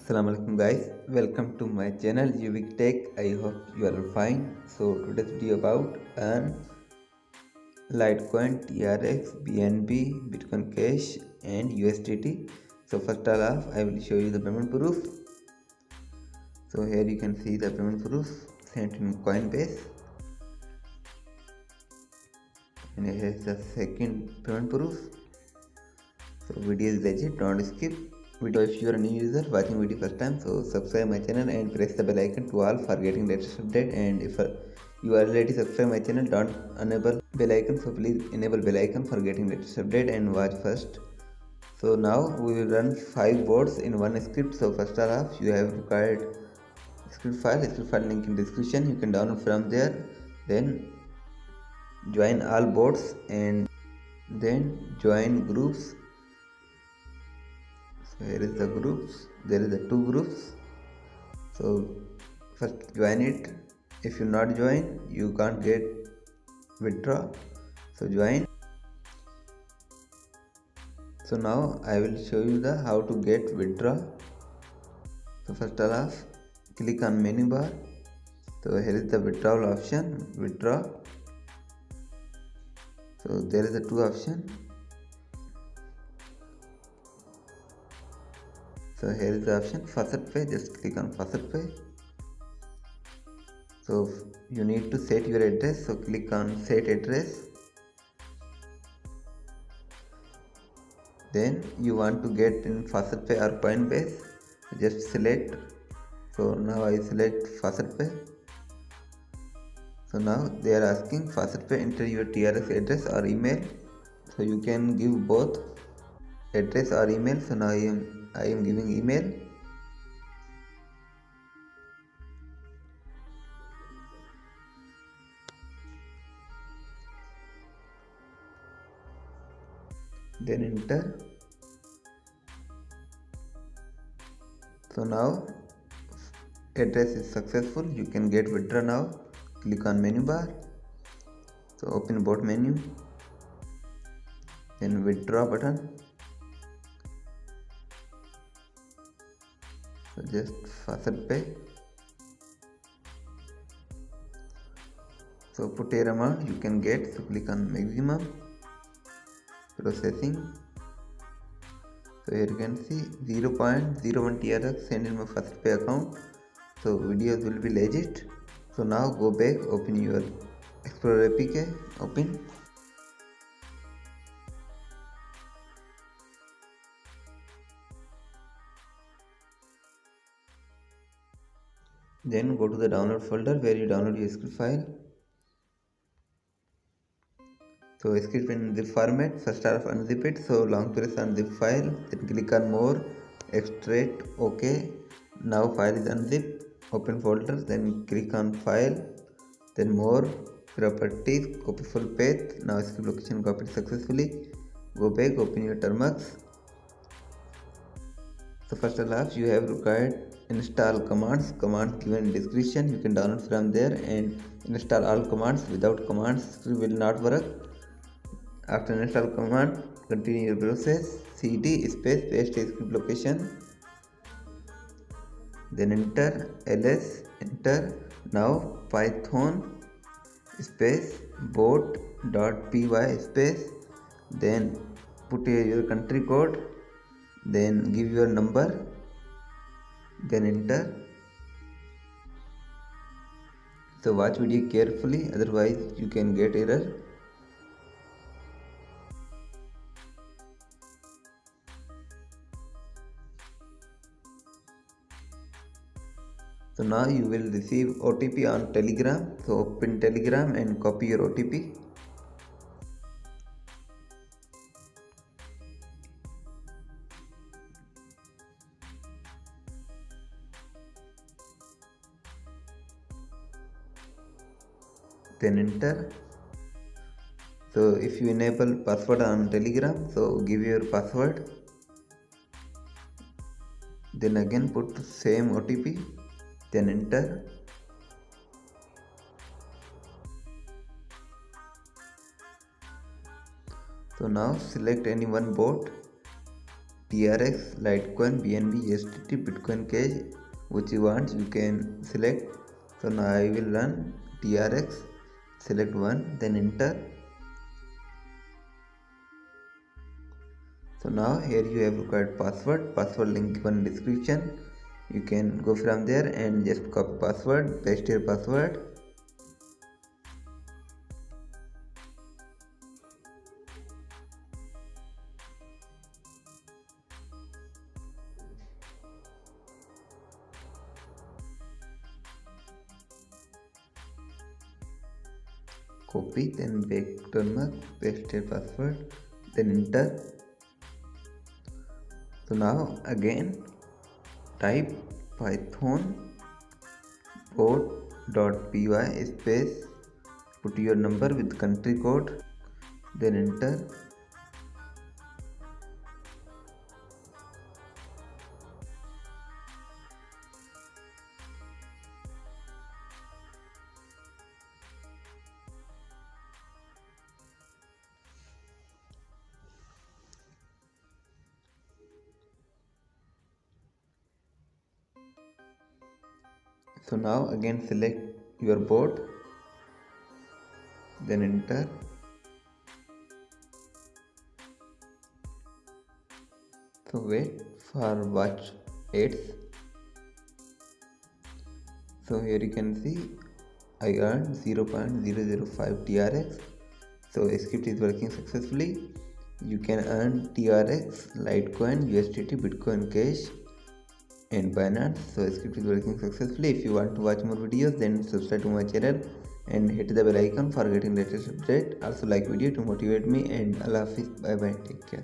Assalamu alaikum guys, welcome to my channel Uvik Tech. I hope you are fine. So today's video about an Litecoin, TRX, BNB, Bitcoin Cash and USDT. So first off I will show you the payment proof. So here you can see the payment proof sent in Coinbase, and here is the second payment proof. So video is legit, don't skip video. If you are a new user watching video first time, so subscribe my channel and press the bell icon to all for getting latest update. And if you already subscribe my channel, don't enable bell icon, so please enable bell icon for getting latest update and watch first. So now we will run 5 boards in one script. So first off you have required script file link in description, you can download from there. Then join all boards and then join groups. So here is the groups, there is the 2 groups. So first join it. If you not join, you can't get withdraw. So join. So now I will show you the how to get withdraw. So first off click on menu bar. So here is the withdrawal option, withdraw. So there is the 2 option. So here is the option faucet pay, just click on faucet pay. So you need to set your address, so click on set address. Then you want to get in faucet pay or Coinbase, just select. So now I select faucet pay. So now they are asking faucet pay, enter your TRX address or email. So you can give both address or email. So now I am giving email. Then enter. So now address is successful, you can get withdraw now. Click on menu bar. So open bot menu, then withdraw button. So just faucet pay. So put your amount you can get, so click on maximum, processing. So here you can see 0.01 TRX sent in my faucet pay account. So videos will be legit. So now go back, open your Explorer APK, open. Then go to the download folder where you download your script file. So script in zip format, first off unzip it. So long press on zip file, then click on more, extract, OK. Now file is unzipped, open folder, then click on file, then more, properties, copy full path. Now script location copied successfully. Go back, open your termux. So first off you have required install commands given in description, you can download from there and install all commands. Without commands script will not work. After install command, continue your process. cd space paste script location, then enter ls, enter. Now python space bot.py space, then put your country code, then give your number, then enter. So watch video carefully, otherwise you can get error. So now you will receive OTP on Telegram. So open Telegram and copy your OTP. Then enter. So if you enable password on Telegram, so give your password. Then again put same OTP. Then enter. So now select any one bot TRX, Litecoin, BNB, USDT, Bitcoin Cash, which you want you can select. So now I will run TRX, select one, then enter. So now here you have required password link given in description. You can go from there and just copy password, paste your password. Copy, then back to mark, paste your password, then enter. So now again type python bot.py space, put your number with country code, then enter. So now again select your bot, then enter. So wait for watch ads. So here you can see I earned 0.005 TRX. So script is working successfully. You can earn TRX, Litecoin, USDT, Bitcoin Cash and Binance. So script is working successfully. If you want to watch more videos, then subscribe to my channel and hit the bell icon for getting latest update. Also like video to motivate me, and Allah Hafiz, bye bye, take care.